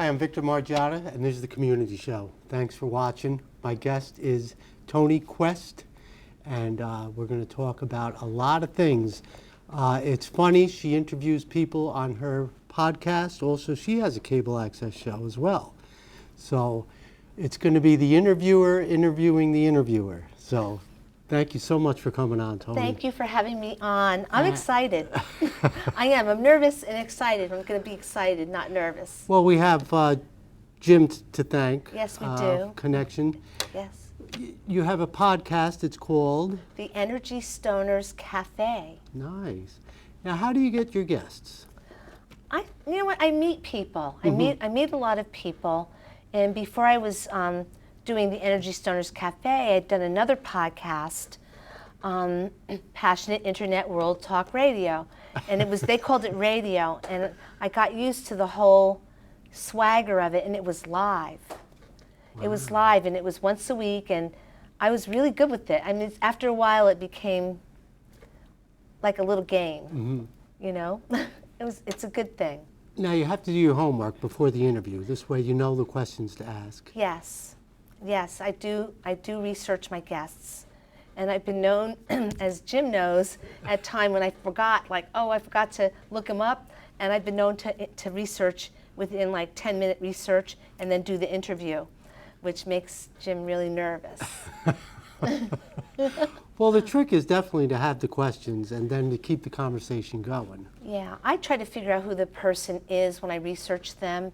Hi, I'm Victor Margiotta, and this is the Community Show. Thanks for watching. My guest is Toni Quest, and we're going to talk about a lot of things. It's funny, she interviews people on her podcast. Also, she has a cable access show as well. So it's going to be the interviewer interviewing the interviewer. So thank you so much for coming on, Toni. Thank you for having me on. I'm excited. I am. I'm nervous and excited. I'm going to be excited, not nervous. Well, we have Jim to thank. Yes, we do. Connection. Yes. You have a podcast. It's called The Energy Stoners Cafe. Nice. Now, how do you get your guests? You know what? I meet people. I meet a lot of people. And before I was doing the Energy Stoners Cafe, I'd done another podcast, Passionate Internet World Talk Radio, and they called it radio, and I got used to the whole swagger of it, and it was live. Wow. It was live, and it was once a week, and I was really good with it. I mean, after a while, it became like a little game, you know? It's a good thing. Now, you have to do your homework before the interview. This way you know the questions to ask. Yes. Yes, I do research my guests. And I've been known, as Jim knows, at time when I forgot, like, oh, I forgot to look him up, and I've been known to research within like 10-minute research and then do the interview, which makes Jim really nervous. Well, the trick is definitely to have the questions and then to keep the conversation going. Yeah, I try to figure out who the person is when I research them.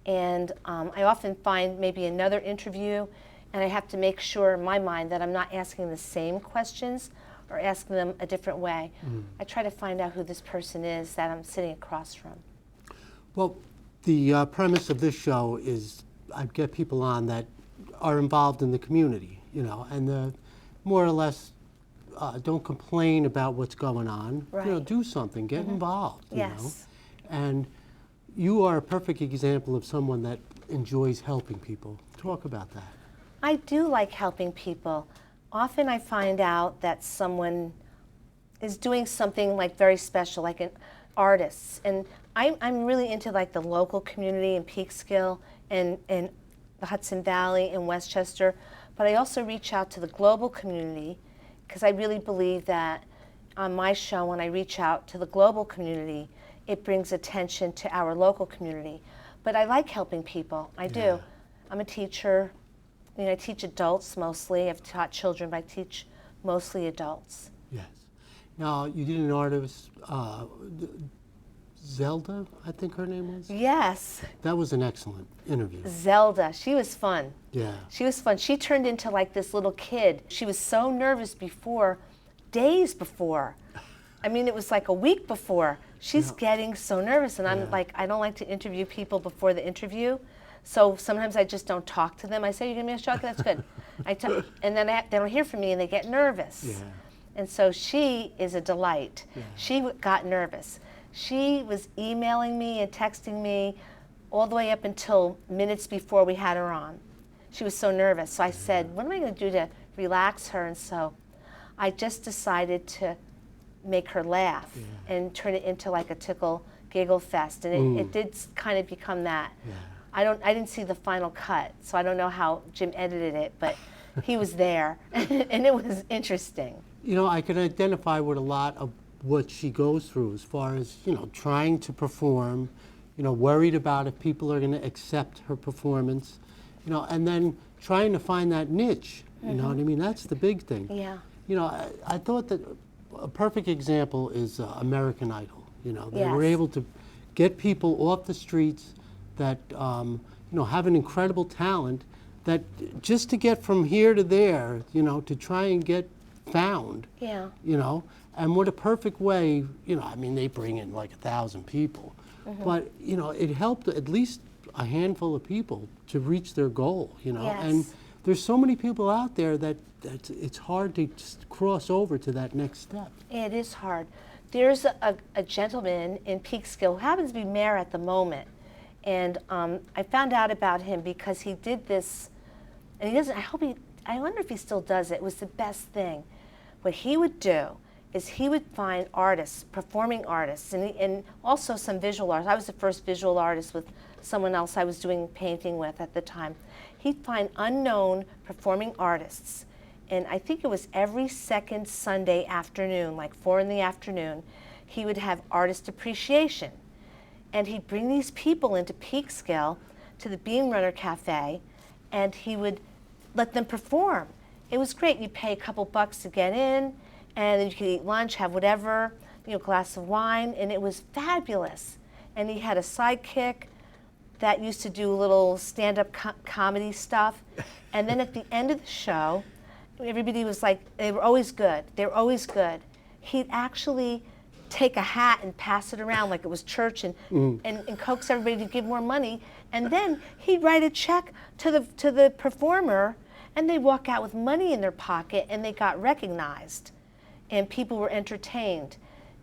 And I often find maybe another interview, and I have to make sure in my mind that I'm not asking the same questions or asking them a different way. I try to find out who this person is that I'm sitting across from. Well, the premise of this show is I get people on that are involved in the community, you know, and more or less don't complain about what's going on. Right. You know, do something, get involved, you Yes. know. And you are a perfect example of someone that enjoys helping people. Talk about that. I do like helping people. Often I find out that someone is doing something like very special, like an artist. And I'm really into like the local community in Peekskill and the Hudson Valley and Westchester. But I also reach out to the global community because I really believe that on my show, when I reach out to the global community, it brings attention to our local community. But I like helping people. I do. I'm a teacher. You know, I teach adults mostly. I've taught children, but I teach mostly adults. Yes. Now, you did an artist, Zelda, I think her name was? Yes. That was an excellent interview. Zelda. She was fun. Yeah. She was fun. She turned into like this little kid. She was so nervous before, days before. I mean, it was like a week before. She's getting so nervous, and I'm like, I don't like to interview people before the interview. So sometimes I just don't talk to them. I say, "You're gonna be a shock." That's good. And then they don't hear from me, and they get nervous. Yeah. And so she is a delight. Yeah. She got nervous. She was emailing me and texting me all the way up until minutes before we had her on. She was so nervous. So I said, "What am I going to do to relax her?" And so I just decided to make her laugh and turn it into like a tickle giggle fest, and it did kind of become that. I didn't see the final cut, so I don't know how Jim edited it, but he was there and it was interesting. You know, I can identify with a lot of what she goes through as far as, you know, trying to perform, you know, worried about if people are going to accept her performance, you know, and then trying to find that niche, you know what I mean? That's the big thing. Yeah. You know, I thought that a perfect example is American Idol. You know, they were Yes. able to get people off the streets that, you know, have an incredible talent that just to get from here to there, you know, to try and get found, Yeah. you know, and what a perfect way, you know, I mean, they bring in like 1,000 people, but, you know, it helped at least a handful of people to reach their goal, you know, and Yes. there's so many people out there that it's hard to just cross over to that next step. It is hard. There's a gentleman in Peekskill who happens to be mayor at the moment, and I found out about him because he did this, and he doesn't. I wonder if he still does it. It was the best thing. What he would do is he would find artists, performing artists, and also some visual artists. I was the first visual artist with someone else I was doing painting with at the time. He'd find unknown performing artists, and I think it was every second Sunday afternoon, like 4 in the afternoon, he would have artist appreciation. And he'd bring these people into Peekskill to the Bean Runner Cafe, and he would let them perform. It was great. You'd pay a couple bucks to get in, and then you could eat lunch, have whatever, glass of wine, and it was fabulous. And he had a sidekick that used to do little stand-up comedy stuff. And then at the end of the show, everybody was like, they were always good. They were always good. He'd actually take a hat and pass it around like it was church and coax everybody to give more money. And then he'd write a check to the performer, and they'd walk out with money in their pocket, and they got recognized. And people were entertained.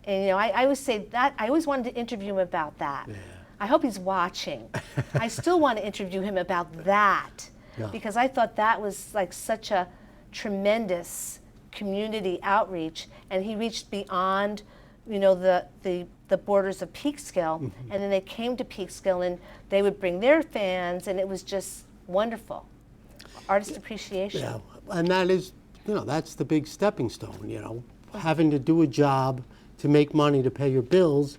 And I always say that, I always wanted to interview him about that. Yeah. I hope he's watching. I still want to interview him about that, because I thought that was like such a tremendous community outreach, and he reached beyond the borders of Peekskill, and then they came to Peekskill, and they would bring their fans, and it was just wonderful. Artist appreciation. Yeah, and that is, that's the big stepping stone, having to do a job to make money to pay your bills,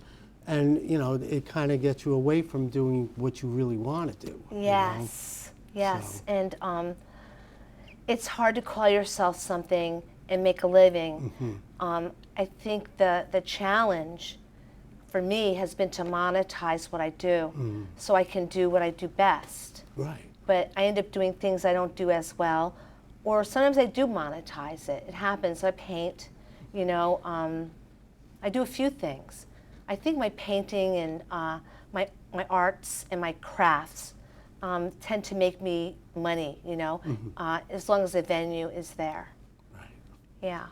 and, it kind of gets you away from doing what you really want to do. Yes, yes, so. And it's hard to call yourself something and make a living. I think the challenge for me has been to monetize what I do, so I can do what I do best. Right. But I end up doing things I don't do as well, or sometimes I do monetize it. It happens. I paint, I do a few things. I think my painting and my arts and my crafts tend to make me money, as long as the venue is there. Right. Yeah.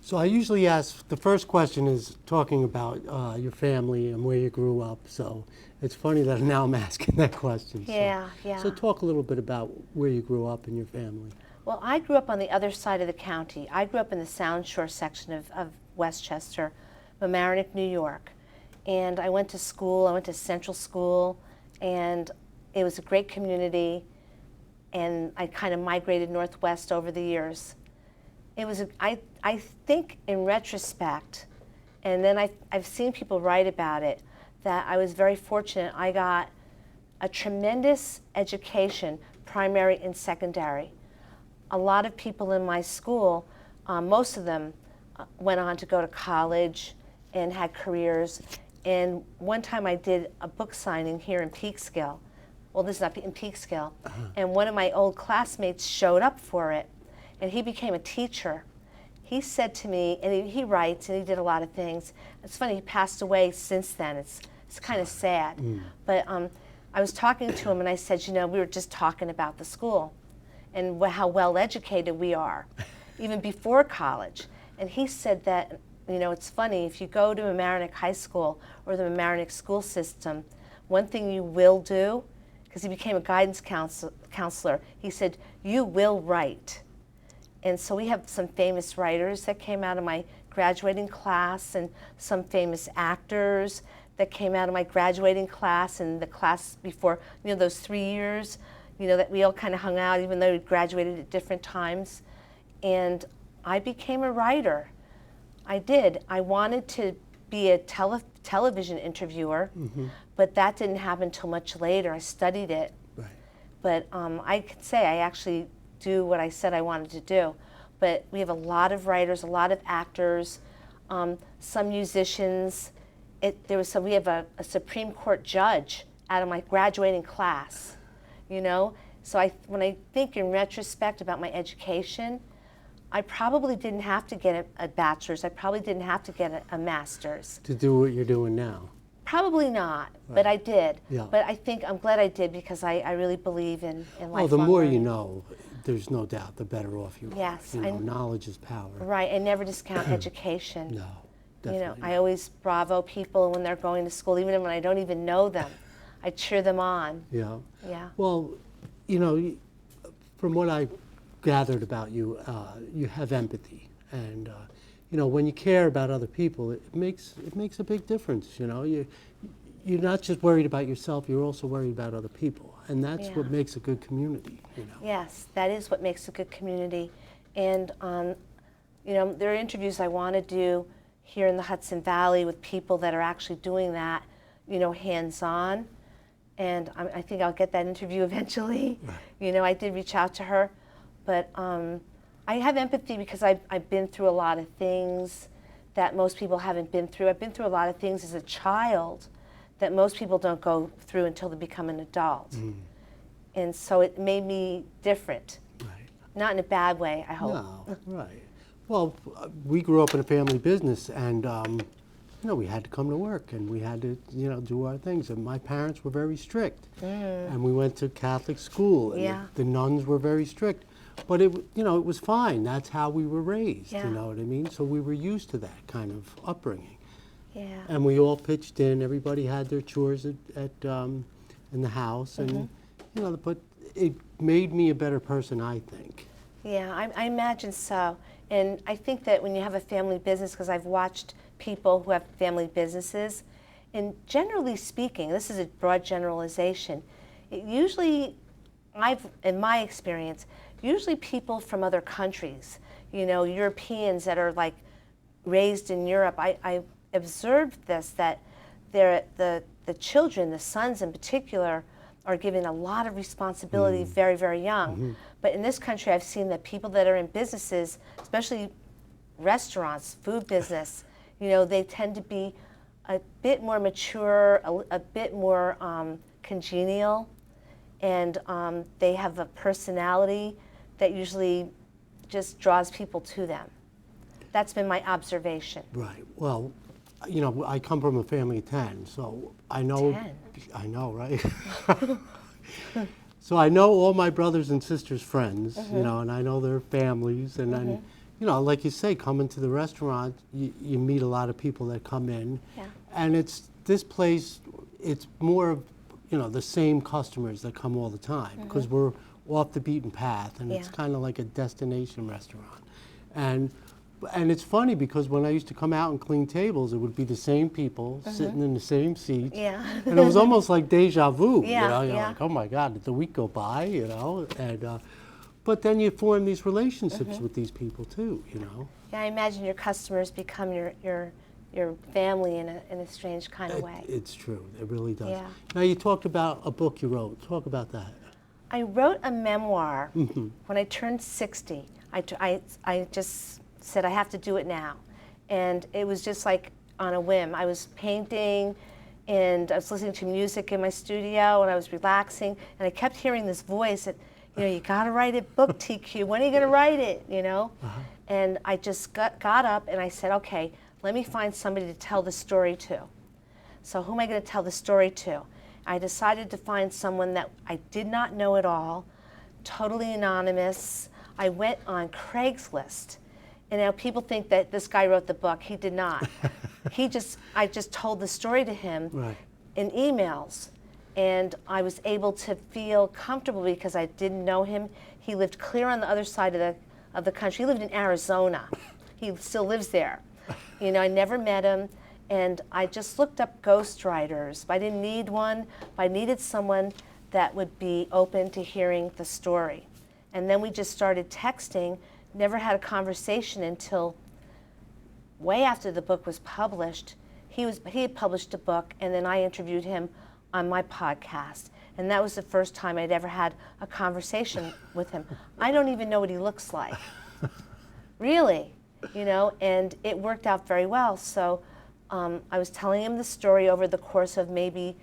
So I usually ask, the first question is talking about your family and where you grew up. So it's funny that now I'm asking that question. Yeah, yeah. So talk a little bit about where you grew up and your family. Well, I grew up on the other side of the county. I grew up in the Sound Shore section of Westchester, Mamaroneck, New York. And I went to school, I went to Central School, and it was a great community, and I kind of migrated northwest over the years. It was, I think in retrospect, and then I've seen people write about it, that I was very fortunate. I got a tremendous education, primary and secondary. A lot of people in my school, most of them went on to go to college and had careers. And one time I did a book signing here in Peekskill. Well, this is not in Peekskill. And one of my old classmates showed up for it, and he became a teacher. He said to me, and he writes, and he did a lot of things. It's funny, he passed away since then. It's kind of sad. But I was talking to him, and I said, we were just talking about the school and how well educated we are, even before college. And he said that, it's funny, if you go to Mamaroneck High School or the Mamaroneck school system, one thing you will do, because he became a guidance counselor, he said, you will write. And so we have some famous writers that came out of my graduating class, and some famous actors that came out of my graduating class and the class before, those 3 years, that we all kind of hung out even though we graduated at different times. And I became a writer. I did. I wanted to be a television interviewer, but that didn't happen until much later. I studied it. Right. But I could say I actually do what I said I wanted to do. But we have a lot of writers, a lot of actors, some musicians. We have a Supreme Court judge out of my graduating class, So when I think in retrospect about my education, I probably didn't have to get a bachelor's. I probably didn't have to get a master's. To do what you're doing now? Probably not, Right. but I did. Yeah. But I think I'm glad I did, because I really believe in lifelong Well, the more you learning. know, there's no doubt, the better off you are. Yes, Knowledge is power. Right, I never discount education. No, definitely. I always bravo people when they're going to school, even when I don't even know them. I cheer them on. Yeah. Yeah. Well, from what I gathered about you, you have empathy, and when you care about other people, it makes a big difference. You're not just worried about yourself; you're also worried about other people, and that's what makes a good community. Yes, that is what makes a good community. And there are interviews I want to do here in the Hudson Valley with people that are actually doing that, hands-on. And I think I'll get that interview eventually. Right. I did reach out to her, but I have empathy because I've been through a lot of things that most people haven't been through. I've been through a lot of things as a child that most people don't go through until they become an adult. Mm. And so it made me different. Right. Not in a bad way, I hope. No, right. Well, we grew up in a family business, and we had to come to work, and we had to, do our things. And my parents were very strict, and we went to Catholic school, and Yeah. the nuns were very strict. But it was fine. That's how we were raised. Yeah. You know what I mean? So we were used to that kind of upbringing. Yeah. And we all pitched in. Everybody had their chores in the house, and but it made me a better person, I think. Yeah, I imagine so. And I think that when you have a family business, because I've watched people who have family businesses, and generally speaking, this is a broad generalization, it usually, in my experience, usually people from other countries, Europeans that are like raised in Europe, I observed this, that the children, the sons in particular, are given a lot of responsibility very, very young. Mm-hmm. But in this country, I've seen that people that are in businesses, especially restaurants, food business, they tend to be a bit more mature, a bit more congenial, and they have a personality that usually just draws people to them. That's been my observation. Right. Well, I come from a family of 10, so I know. 10? I know, right? So I know all my brothers and sisters' friends, and I know their families, and then, like you say, coming to the restaurant, you meet a lot of people that come in, and this place, it's more of, the same customers that come all the time, because we're off the beaten path, and it's kind of like a destination restaurant, and it's funny because when I used to come out and clean tables, it would be the same people sitting in the same seats. Yeah. And it was almost like deja vu. Yeah, You're like, oh my God, did the week go by? And but then you form these relationships with these people too. Yeah, I imagine your customers become your family in a strange kind of way. It's true. It really does. Yeah. Now you talked about a book you wrote. Talk about that. I wrote a memoir when I turned 60. I just said I have to do it now, and it was just like on a whim. I was painting, and I was listening to music in my studio, and I was relaxing, and I kept hearing this voice that, you got to write a book, TQ. When are you going to write it? And I just got up and I said, okay, let me find somebody to tell the story to. So who am I going to tell the story to? I decided to find someone that I did not know at all, totally anonymous. I went on Craigslist. And now people think that this guy wrote the book. He did not. I just told the story to him in emails. And I was able to feel comfortable because I didn't know him. He lived clear on the other side of the country. He lived in Arizona. He still lives there. I never met him. And I just looked up ghostwriters. I didn't need one, but I needed someone that would be open to hearing the story. And then we just started texting. Never had a conversation until way after the book was published. He had published a book, and then I interviewed him on my podcast. And that was the first time I'd ever had a conversation with him. I don't even know what he looks like. Really, and it worked out very well. So I was telling him the story over the course of maybe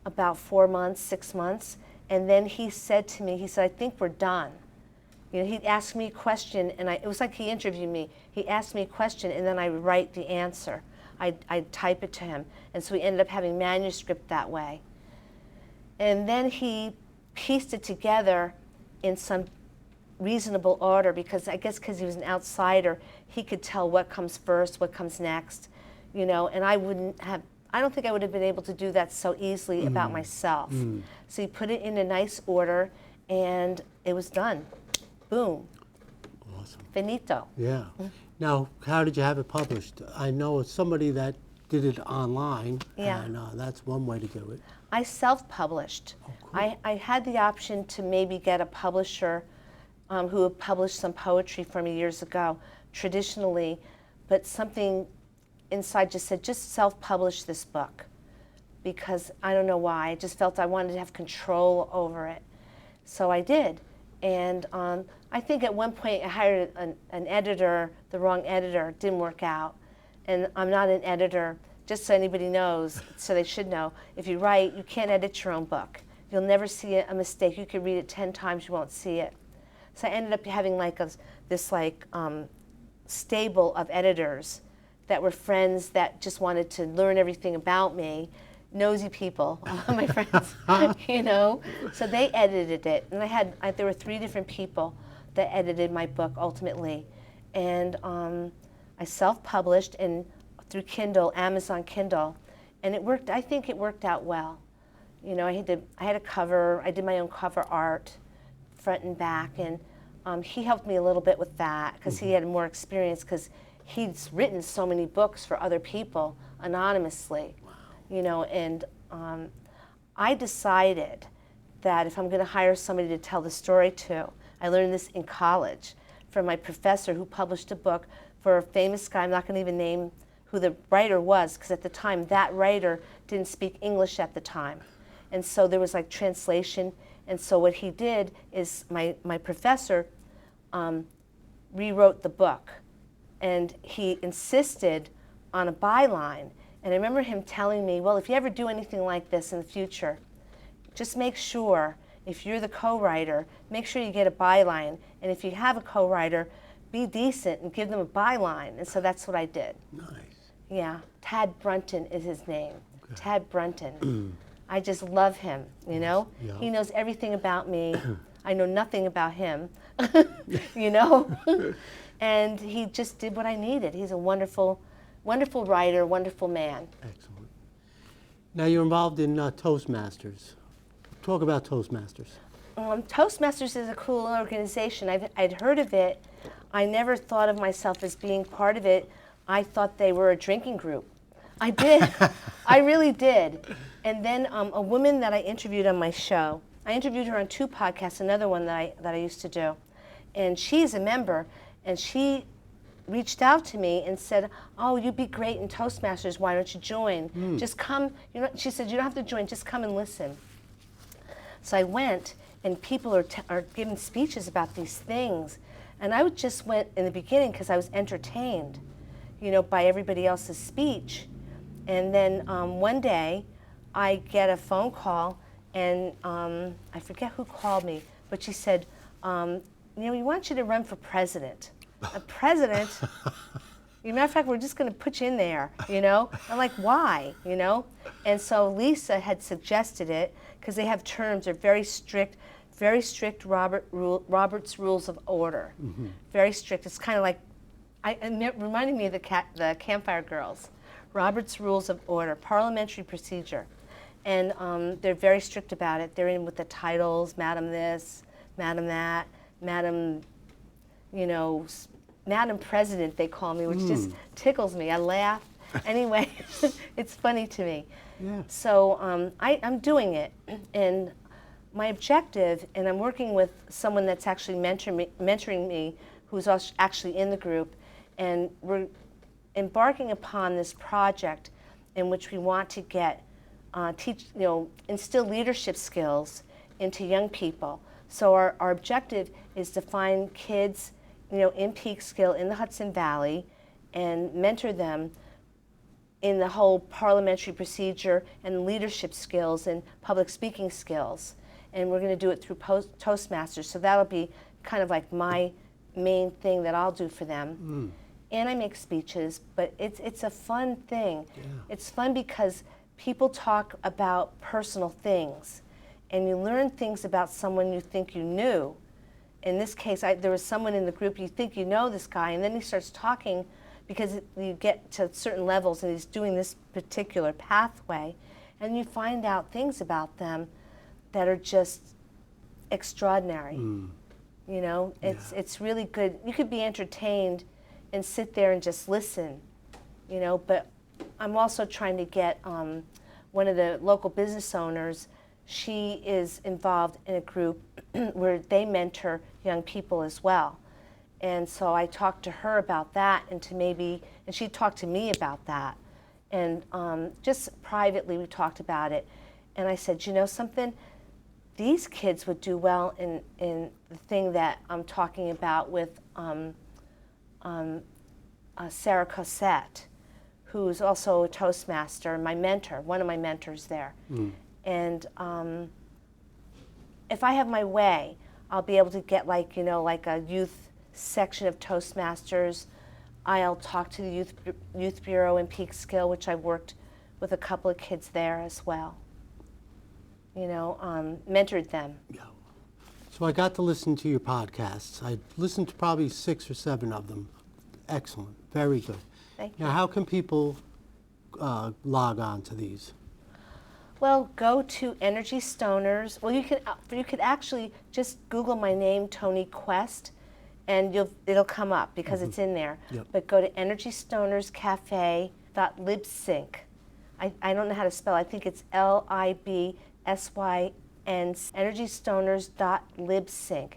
about 4 months, 6 months, and then he said to me, I think we're done. He'd ask me a question, and it was like he interviewed me. He asked me a question, and then I would write the answer. I'd type it to him. And so we ended up having manuscript that way. And then he pieced it together in some reasonable order, because I guess because he was an outsider, he could tell what comes first, what comes next, and I don't think I would have been able to do that so easily about myself. So he put it in a nice order, and it was done. Boom. awesome. Finito. Yeah. Now, how did you have it published? I know it's somebody that did it online, Yeah. and that's one way to do it. I self-published. Oh, cool. I had the option to maybe get a publisher who had published some poetry for me years ago, traditionally, but something inside just said, just self-publish this book. Because I don't know why, I just felt I wanted to have control over it. So I did. And I think at one point I hired an editor, the wrong editor, it didn't work out. And I'm not an editor, just so anybody knows, so they should know. If you write, you can't edit your own book. You'll never see a mistake. You can read it 10 times, you won't see it. So I ended up having like this stable of editors that were friends that just wanted to learn everything about me, nosy people, my friends, you know. So they edited it, and there were 3 different people that edited my book ultimately, and I self-published and through Kindle, Amazon Kindle, and it worked. I think it worked out well. You know, I had a cover. I did my own cover art, front and back, and he helped me a little bit with that because he had more experience because he's written so many books for other people anonymously. Wow. You know, and I decided that if I'm going to hire somebody to tell the story to, I learned this in college from my professor who published a book for a famous guy. I'm not going to even name who the writer was because at the time that writer didn't speak English at the time. And so there was like translation. And so what he did is my professor rewrote the book. And he insisted on a byline. And I remember him telling me, well, if you ever do anything like this in the future, just make sure, if you're the co-writer, make sure you get a byline. And if you have a co-writer, be decent and give them a byline. And so that's what I did. Nice. Yeah, Tad Brunton is his name. Okay. Tad Brunton. I just love him, you know? Yeah. He knows everything about me. I know nothing about him, you know? And he just did what I needed. He's a wonderful, wonderful writer, wonderful man. Excellent. Now you're involved in Toastmasters. Talk about Toastmasters. Toastmasters is a cool organization. I'd heard of it. I never thought of myself as being part of it. I thought they were a drinking group. I did. I really did. And then a woman that I interviewed on my show, I interviewed her on 2 podcasts, another one that I used to do. And she's a member, and she reached out to me and said, oh, you'd be great in Toastmasters, why don't you join? Just come, you know, she said, you don't have to join, just come and listen. So I went, and people are giving speeches about these things. And I just went in the beginning because I was entertained, you know, by everybody else's speech. And then one day, I get a phone call, and I forget who called me, but she said, you know, we want you to run for president. A president? As a matter of fact, we're just going to put you in there, you know? I'm like, why, you know? And so Lisa had suggested it because they have terms, they're very strict Robert's Rules of Order. Very strict. It's kind of like, it reminded me of the Campfire Girls. Robert's Rules of Order, parliamentary procedure. And they're very strict about it. They're in with the titles, Madam this, Madam that, Madam, you know, Madam President, they call me, which just tickles me. I laugh. Anyway, it's funny to me. Yeah. So I'm doing it. And my objective, and I'm working with someone that's actually mentoring me, who's actually in the group, and we're embarking upon this project in which we want to get, instill leadership skills into young people. So our objective is to find kids, you know, in Peekskill, in the Hudson Valley, and mentor them in the whole parliamentary procedure and leadership skills and public speaking skills. And we're going to do it through Toastmasters. So that'll be kind of like my main thing that I'll do for them. And I make speeches, but it's a fun thing. Yeah. It's fun because people talk about personal things, and you learn things about someone you think you knew. In this case, there was someone in the group, you think you know this guy, and then he starts talking because you get to certain levels and he's doing this particular pathway, and you find out things about them that are just extraordinary. You know, it's really good. You could be entertained and sit there and just listen, you know, but I'm also trying to get one of the local business owners. She is involved in a group where they mentor young people as well. And so I talked to her about that, and she talked to me about that. And just privately we talked about it. And I said, you know something? These kids would do well in the thing that I'm talking about with Sarah Cossette, who's also a Toastmaster, my mentor, one of my mentors there. And if I have my way, I'll be able to get like a youth section of Toastmasters. I'll talk to the youth bureau in Peekskill, which I've worked with a couple of kids there as well. You know, mentored them. Yeah. So I got to listen to your podcasts. I listened to probably 6 or 7 of them. Excellent. Very good. Thank you. Now, how can people log on to these? Well, go to Energy Stoners. Well, you could actually just Google my name, Toni Quest, and it'll come up because it's in there. Yep. But go to energystonerscafe.libsync. I don't know how to spell. I think it's LIBSYN. Energystoners.libsync.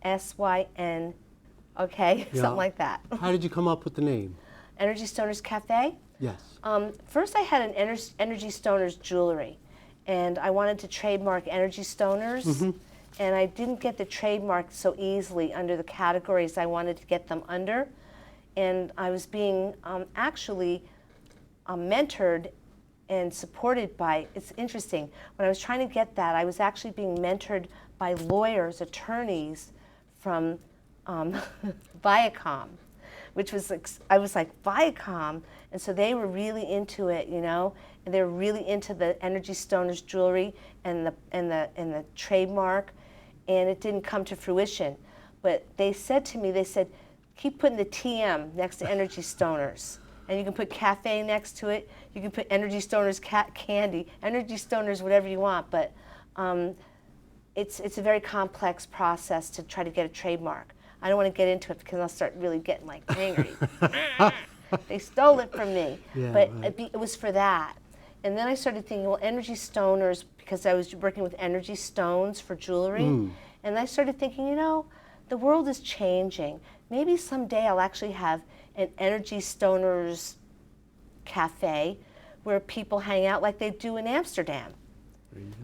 LIBSYN. Okay, Yeah. something like that. How did you come up with the name? Energy Stoners Cafe. Yes. First I had an Energy Stoners jewelry, and I wanted to trademark Energy Stoners, and I didn't get the trademark so easily under the categories I wanted to get them under, and I was being actually mentored and supported by, it's interesting, when I was trying to get that, I was actually being mentored by lawyers, attorneys from Viacom, which was like, I was like, Viacom, and so they were really into it, you know, and they were really into the Energy Stoners jewelry and the trademark, and it didn't come to fruition. But they said to me, they said, keep putting the TM next to Energy Stoners, and you can put cafe next to it. You can put Energy Stoners candy, Energy Stoners whatever you want, but it's a very complex process to try to get a trademark. I don't want to get into it because I'll start really getting like angry. They stole it from me. Yeah, but right. it was for that. And then I started thinking, well, Energy Stoners, because I was working with energy stones for jewelry, and I started thinking, you know, the world is changing. Maybe someday I'll actually have an Energy Stoners cafe where people hang out like they do in Amsterdam.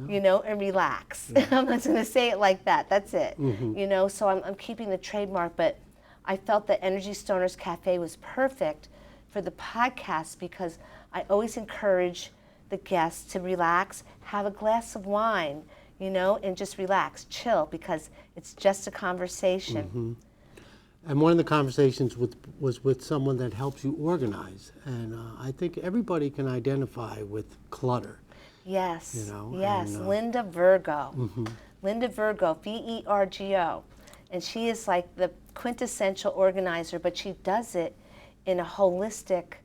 You know, and relax. Yeah. I'm not going to say it like that. That's it. You know, so I'm keeping the trademark, but I felt that Energy Stoners Cafe was perfect for the podcast because I always encourage the guests to relax, have a glass of wine, you know, and just relax, chill, because it's just a conversation. And one of the conversations was with someone that helps you organize, and I think everybody can identify with clutter. Yes, You know, yes, and, Linda Virgo. Linda Virgo, VERGO. And she is like the quintessential organizer, but she does it in a holistic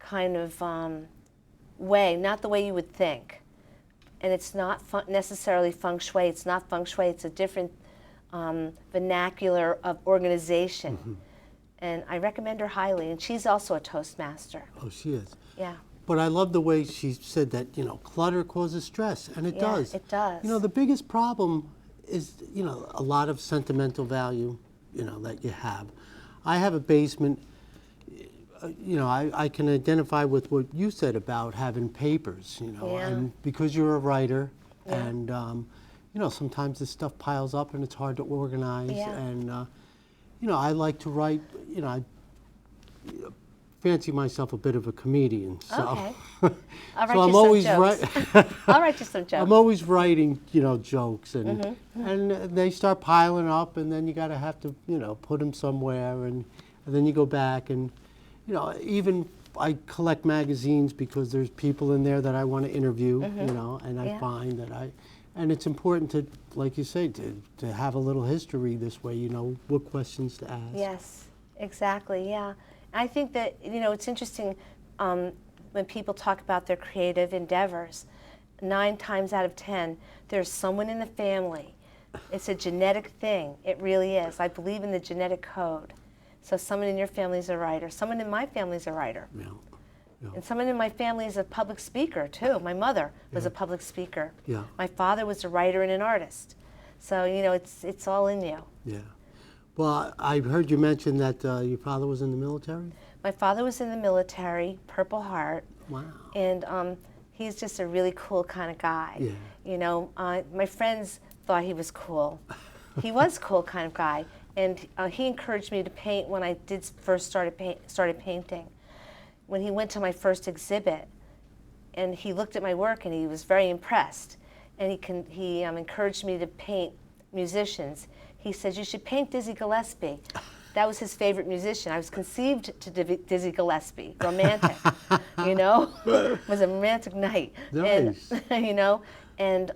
kind of way, not the way you would think. And it's not necessarily feng shui. It's not feng shui. It's a different vernacular of organization. And I recommend her highly. And she's also a Toastmaster. Oh, she is. Yeah. But I love the way she said that, you know, clutter causes stress, and it does. It does. You know, the biggest problem is, you know, a lot of sentimental value, you know, that you have. I have a basement, you know, I can identify with what you said about having papers, you know, and because you're a writer, and, you know, sometimes this stuff piles up and it's hard to organize, and, you know, I like to write, you know, I fancy myself a bit of a comedian, so Okay. I'll write so I'm you always some jokes. I'll write you some jokes. I'm always writing, you know, jokes, and and they start piling up, and then you gotta have to, you know, put them somewhere, and then you go back, and you know, even I collect magazines because there's people in there that I want to interview, you know, and I find that and it's important to, like you say, to have a little history this way, you know, what questions to ask. Yes, exactly, yeah. I think that, you know, it's interesting when people talk about their creative endeavors, 9 times out of 10, there's someone in the family It's a genetic thing. It really is. I believe in the genetic code. So someone in your family is a writer. Someone in my family is a writer. Yeah. Yeah. And someone in my family is a public speaker, too. My mother was a public speaker. Yeah. My father was a writer and an artist. So, you know, it's all in you. Yeah. Well, I heard you mention that your father was in the military? My father was in the military, Purple Heart. Wow. And he's just a really cool kind of guy. Yeah. You know, my friends thought he was cool. He was a cool kind of guy. And he encouraged me to paint when I first started painting. When he went to my first exhibit, and he looked at my work, and he was very impressed. And he encouraged me to paint musicians. He said, "You should paint Dizzy Gillespie." That was his favorite musician. I was conceived to Dizzy Gillespie, romantic. You know, it was a romantic night. Nice. And, you know, and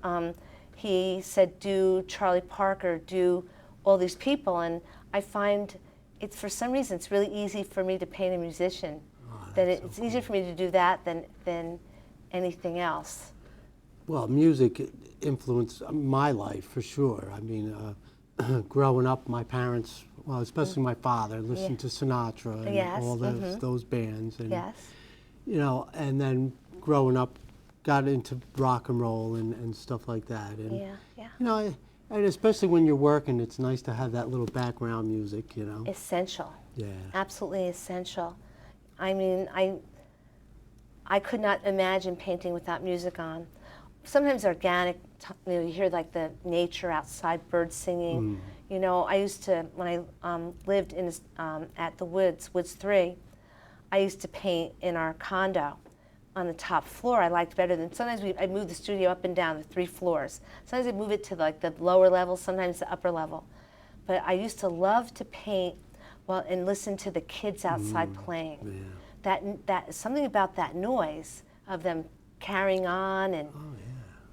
he said, "Do Charlie Parker, do all these people," and I find it's, for some reason, it's really easy for me to paint a musician. It's easier for me to do that than anything else. Well, music influenced my life for sure. I mean, growing up, my parents, well, especially my father, listened to Sinatra and all those bands. And, you know, and then growing up, got into rock and roll and stuff like that. And, you know, and especially when you're working, it's nice to have that little background music, you know. Essential. Yeah. Absolutely Essential. I mean, I could not imagine painting without music on. Sometimes organic, you know, you hear like the nature outside, birds singing. You know, I used to, when I lived in at the Woods 3, I used to paint in our condo on the top floor. I liked better than, sometimes I'd move the studio up and down the 3 floors. Sometimes I'd move it to like the lower level, sometimes the upper level. But I used to love to paint and listen to the kids outside playing. That something about that noise of them carrying on, and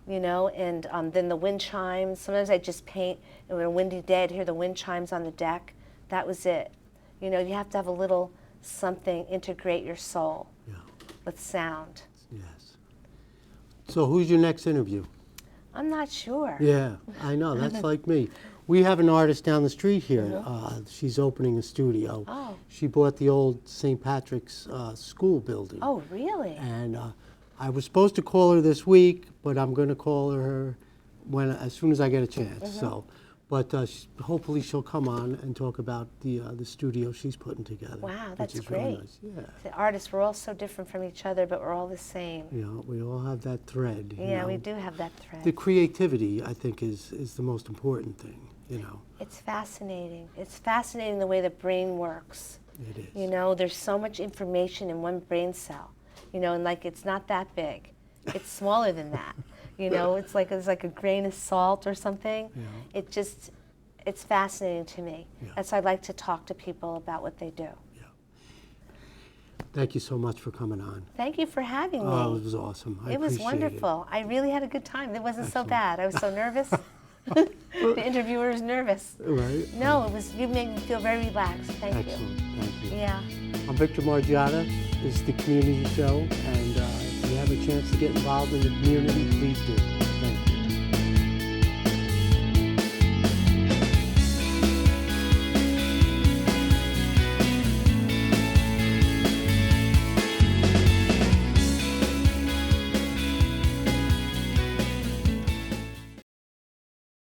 you know, and then the wind chimes. Sometimes I just paint, and on a windy day I'd hear the wind chimes on the deck. That was it. You know, you have to have a little something integrate your soul with sound. Yes. So who's your next interview? I'm not sure. Yeah, I know. That's like me. We have an artist down the street here. She's opening a studio. Oh. She bought the old St. Patrick's school building. Oh, really? And I was supposed to call her this week, but I'm going to call her as soon as I get a chance. So, but hopefully she'll come on and talk about the studio she's putting together. Wow, that's which is great. Really nice. Yeah. The artists, we're all so different from each other, but we're all the same. You know, we all have that thread. Yeah, you know. we do have that thread. The creativity, I think, is the most important thing. You know. It's fascinating. It's fascinating the way the brain works. It is. You know, there's so much information in one brain cell. You know, and like it's not that big. It's smaller than that. You know, it's like a grain of salt or something. Yeah. It's fascinating to me. Yeah. That's why I like to talk to people about what they do. Yeah. Thank you so much for coming on. Thank you for having me. Oh, it was awesome. It was wonderful. I really had a good time. It wasn't so bad. I was so nervous. The interviewer was nervous. Right. No, you made me feel very relaxed. Thank you. Excellent. Thank you. Yeah. I'm Victor Margiotta. This is the Community Show, and if you have a chance to get involved in the community, please do.